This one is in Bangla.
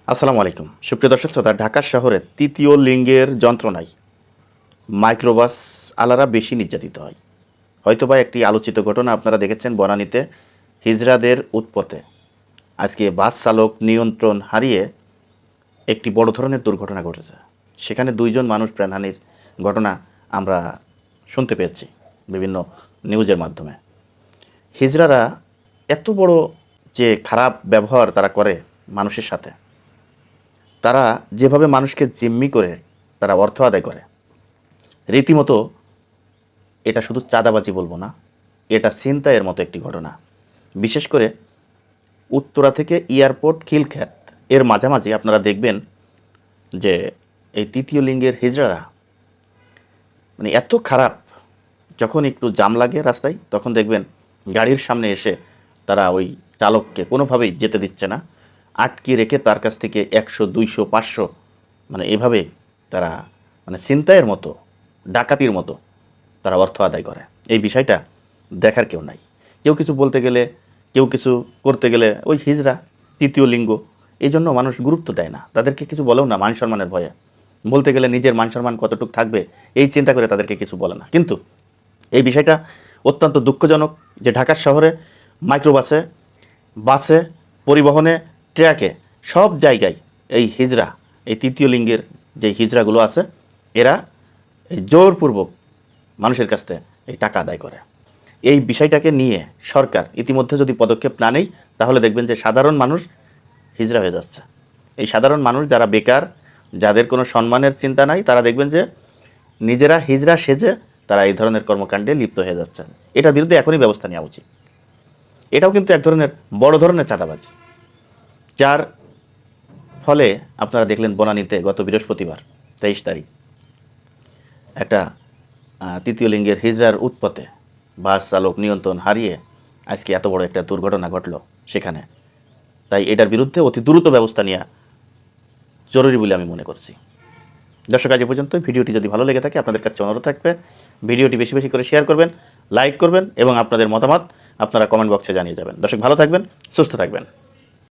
আসসালামু আলাইকুম সুপ্রিয় দর্শক শ্রোতা, ঢাকা শহরে তৃতীয় লিঙ্গের যন্ত্রণায় মাইক্রোবাস আলারা বেশি নির্যাতিত হয়। হয়তোবা একটি আলোচিত ঘটনা আপনারা দেখেছেন বনানীতে হিজড়াদের উৎপতে আজকে বাস চালক নিয়ন্ত্রণ হারিয়ে একটি বড় ধরনের দুর্ঘটনা ঘটেছে। সেখানে দুইজন মানুষ প্রাণহানির ঘটনা আমরা শুনতে পেয়েছি বিভিন্ন নিউজের মাধ্যমে। হিজড়ারা এত বড় যে খারাপ ব্যবহার তারা করে মানুষের সাথে, তারা যেভাবে মানুষকে জিম্মি করে তারা অর্থ আদায় করে, রীতিমতো এটা শুধু চাঁদাবাজি বলবো না, এটা ছিনতাইয়ের মতো একটি ঘটনা। বিশেষ করে উত্তরা থেকে এয়ারপোর্ট খিলখ্যাত এর মাঝামাঝি আপনারা দেখবেন যে এই তৃতীয় লিঙ্গের হিজড়ারা মানে এত খারাপ, যখন একটু জাম লাগে রাস্তায় তখন দেখবেন গাড়ির সামনে এসে তারা ওই চালককে কোনোভাবেই যেতে দিচ্ছে না, আটকে রেখে তার কাছ থেকে 100, 200, 500 মানে এভাবে তারা মানে ছিনতাইয়ের মতো, ডাকাতির মতো তারা অর্থ আদায় করে। এই বিষয়টা দেখার কেউ নাই। কেউ কিছু বলতে গেলে, কেউ কিছু করতে গেলে ওই হিজড়া তৃতীয় লিঙ্গ, এই জন্য মানুষ গুরুত্ব দেয় না, তাদেরকে কিছু বলেও না, মান সম্মানের ভয়ে। বলতে গেলে নিজের মান সম্মান কতটুকু থাকবে এই চিন্তা করে তাদেরকে কিছু বলে না। কিন্তু এই বিষয়টা অত্যন্ত দুঃখজনক যে ঢাকার শহরে মাইক্রোবাসে, বাসে, পরিবহনে, ট্রাকে, সব জায়গায় এই হিজড়া, এই তৃতীয় লিঙ্গের যে হিজড়াগুলো আছে, এরা এই জোরপূর্বক মানুষের কাছ থেকে এই টাকা আদায় করে। এই বিষয়টাকে নিয়ে সরকার ইতিমধ্যে যদি পদক্ষেপ না নেয় তাহলে দেখবেন যে সাধারণ মানুষ হিজড়া হয়ে যাচ্ছে। এই সাধারণ মানুষ যারা বেকার, যাদের কোনো সম্মানের চিন্তা নাই, তারা দেখবেন যে নিজেরা হিজড়া সেজে তারা এই ধরনের কর্মকাণ্ডে লিপ্ত হয়ে যাচ্ছেন। এটার বিরুদ্ধে এখনই ব্যবস্থা নেওয়া উচিত। এটাও কিন্তু এক ধরনের বড় ধরনের চাঁদাবাজি, যার ফলে আপনারা দেখলেন বনানীতে গত বৃহস্পতিবার 23 তারিখ একটা তৃতীয় লিঙ্গের হিজড়ার উৎপতে বাস চালক নিয়ন্ত্রণ হারিয়ে আজকে এত বড় একটা দুর্ঘটনা ঘটল সেখানে। তাই এটার বিরুদ্ধে অতি দ্রুত ব্যবস্থা নেওয়া জরুরি বলে আমি মনে করছি। দর্শক, আজ পর্যন্ত। ভিডিওটি যদি ভালো লেগে থাকে আপনাদের কাছে অনুরোধ থাকবে ভিডিওটি বেশি বেশি করে শেয়ার করবেন, লাইক করবেন এবং আপনাদের মতামত আপনারা কমেন্ট বক্সে জানিয়ে যাবেন। দর্শক, ভালো থাকবেন, সুস্থ থাকবেন।